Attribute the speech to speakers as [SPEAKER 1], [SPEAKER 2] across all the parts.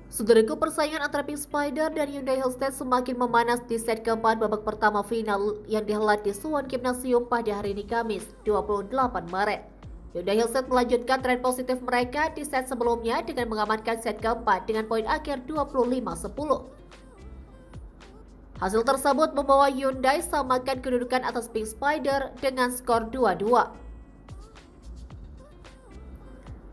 [SPEAKER 1] Saudaraku, persaingan antara Pink Spider dan Hyundai Hellstead semakin memanas di set keempat babak pertama final yang dihelat di Suwon Gymnasium pada hari ini Kamis, 28 Maret. Hyundai Hellstead melanjutkan tren positif mereka di set sebelumnya dengan mengamankan set keempat dengan poin akhir 25-10. Hasil tersebut membawa Hyundai samakan kedudukan atas Pink Spider dengan skor 2-2.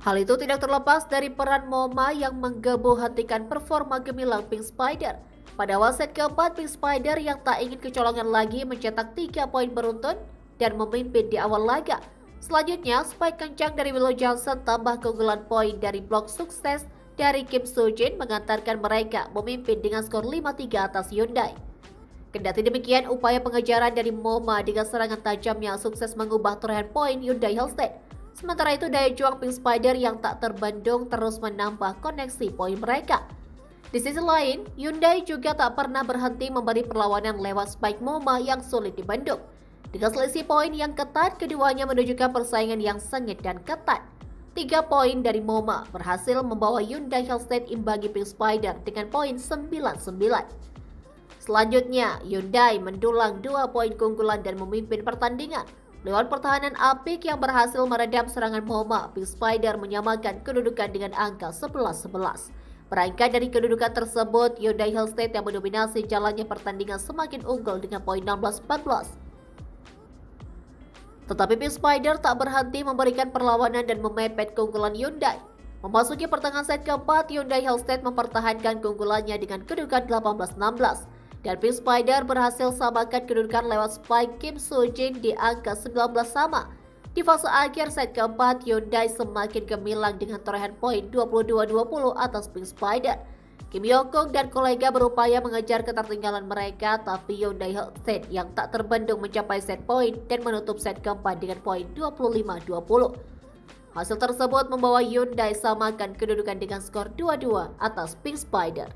[SPEAKER 1] Hal itu tidak terlepas dari peran Moma yang menggebu hentikan performa gemilang Pink Spider. Pada awal set keempat, Pink Spider yang tak ingin kecolongan lagi mencetak 3 poin beruntun dan memimpin di awal laga. Selanjutnya, spike kencang dari Willow Johnson tambah keunggulan poin dari blok sukses dari Kim Soo-jin mengantarkan mereka memimpin dengan skor 5-3 atas Hyundai. Kendati demikian, upaya pengejaran dari Moma dengan serangan tajamnya sukses mengubah torehan poin Hyundai Hellstead. Sementara itu, daya juang Pink Spider yang tak terbendung terus menambah koneksi poin mereka. Di sisi lain, Hyundai juga tak pernah berhenti memberi perlawanan lewat spike Moma yang sulit dibendung. Dengan selisih poin yang ketat, keduanya menunjukkan persaingan yang sengit dan ketat. 3 poin dari Moma berhasil membawa Hyundai Hellstead imbangi Pink Spider dengan poin 9-9. Selanjutnya, Hyundai mendulang 2 poin keunggulan dan memimpin pertandingan. Lewat pertahanan apik yang berhasil meredam serangan Moma, Pink Spider menyamakan kedudukan dengan angka 11-11. Berangkat dari kedudukan tersebut, Hyundai Hellstead yang mendominasi jalannya pertandingan semakin unggul dengan poin 16-14. Tetapi Pink Spider tak berhenti memberikan perlawanan dan memepet keunggulan Hyundai. Memasuki pertengahan set keempat, Hyundai Hellstead mempertahankan keunggulannya dengan kedudukan 18-16. Dan Pink Spider berhasil samakan kedudukan lewat spike Kim Soo-jin di angka 19 sama. Di fase akhir set keempat, Hyundai semakin gemilang dengan torehan poin 22-20 atas Pink Spider. Kim Hyokung dan kolega berupaya mengejar ketertinggalan mereka, tapi Hyundai Hellstead yang tak terbendung mencapai set poin dan menutup set keempat dengan poin 25-20. Hasil tersebut membawa Hyundai samakan kedudukan dengan skor 2-2 atas Pink Spider.